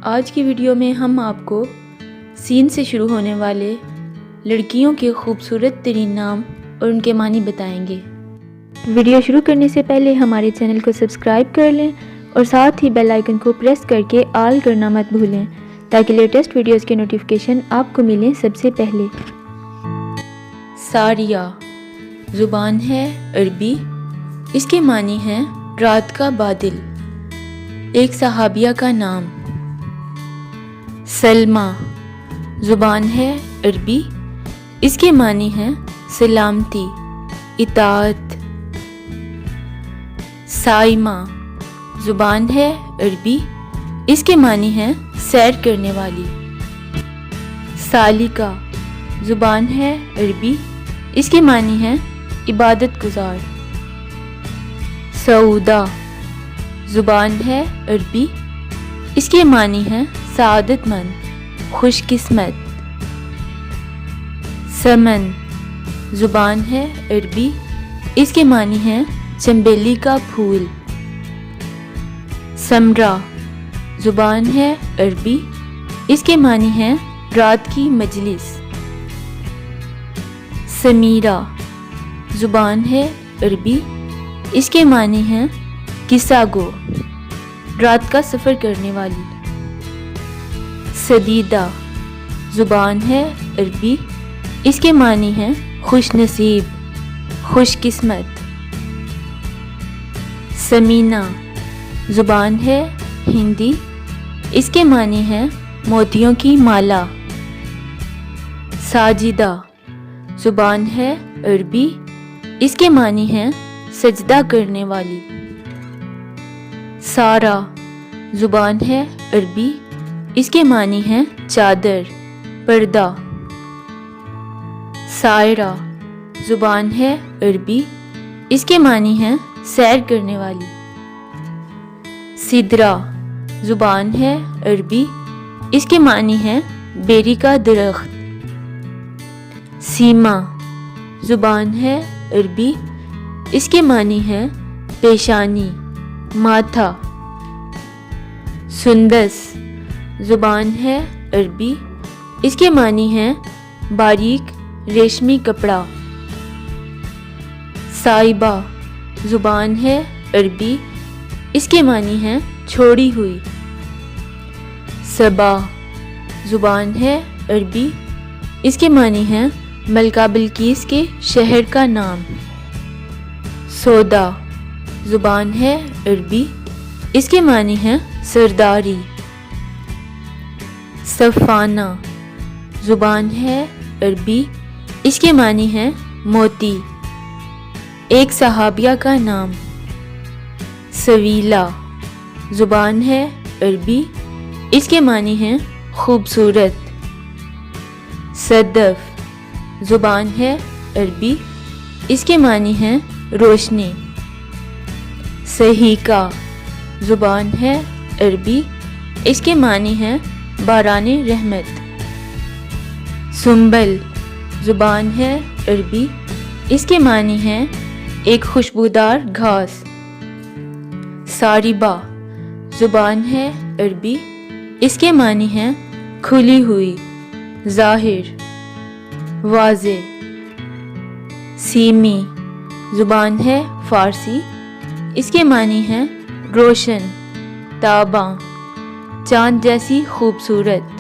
آج کی ویڈیو میں ہم آپ کو سین سے شروع ہونے والے لڑکیوں کے خوبصورت ترین نام اور ان کے معنی بتائیں گے۔ ویڈیو شروع کرنے سے پہلے ہمارے چینل کو سبسکرائب کر لیں اور ساتھ ہی بیل آئیکن کو پریس کر کے آل کرنا مت بھولیں تاکہ لیٹسٹ ویڈیوز کے نوٹیفیکیشن آپ کو ملیں سب سے پہلے۔ ساریہ زبان ہے عربی، اس کے معنی ہیں رات کا بادل، ایک صحابیہ کا نام۔ سلمہ زبان ہے عربی، اس کے معنی ہیں سلامتی، اطاعت۔ سائمہ زبان ہے عربی، اس کے معنی ہیں سیر کرنے والی۔ سالکہ زبان ہے عربی، اس کے معنی ہیں عبادت گزار۔ سعودہ زبان ہے عربی، اس کے معنی ہیں سعادت مند، خوش قسمت۔ سمن زبان ہے عربی، اس کے معنی ہیں چنبیلی کا پھول۔ سمرہ زبان ہے عربی، اس کے معنی ہیں رات کی مجلس۔ سمیرہ زبان ہے عربی، اس کے معنی ہیں قصہ گو، رات کا سفر کرنے والی۔ سدیدہ زبان ہے عربی، اس کے معنی ہیں خوش نصیب، خوش قسمت۔ سمینہ زبان ہے ہندی، اس کے معنی ہیں موتیوں کی مالا۔ ساجدہ زبان ہے عربی، اس کے معنی ہیں سجدہ کرنے والی۔ سارا زبان ہے عربی، اس کے معنی ہیں چادر، پردہ۔ سائرہ زبان ہے عربی، اس کے معنی ہیں سیر کرنے والی۔ سدرہ زبان ہے عربی، اس کے معنی ہیں بیری کا درخت۔ سیما زبان ہے عربی، اس کے معنی ہیں پیشانی، ماتھا۔ سندس زبان ہے عربی، اس کے معنی ہیں باریک ریشمی کپڑا۔ سائبہ زبان ہے عربی، اس کے معنی ہیں چھوڑی ہوئی۔ صبا زبان ہے عربی، اس کے معنی ہیں ملکہ بلقیس کے شہر کا نام۔ سودا زبان ہے عربی، اس کے معنی ہیں سرداری۔ صفانہ زبان ہے عربی، اس کے معنی ہیں موتی، ایک صحابیہ کا نام۔ سویلہ زبان ہے عربی، اس کے معنی ہیں خوبصورت۔ صدف زبان ہے عربی، اس کے معنی ہیں روشنی۔ سحیقہ زبان ہے عربی، اس کے معنی ہیں باران رحمت۔ سنبل زبان ہے عربی، اس کے معنی ہیں ایک خوشبودار گھاس۔ ساربہ زبان ہے عربی، اس کے معنی ہیں کھلی ہوئی، ظاہر، واضح۔ سیمی زبان ہے فارسی، اس کے معنی ہیں روشن، تاباں، چاند جیسی خوبصورت۔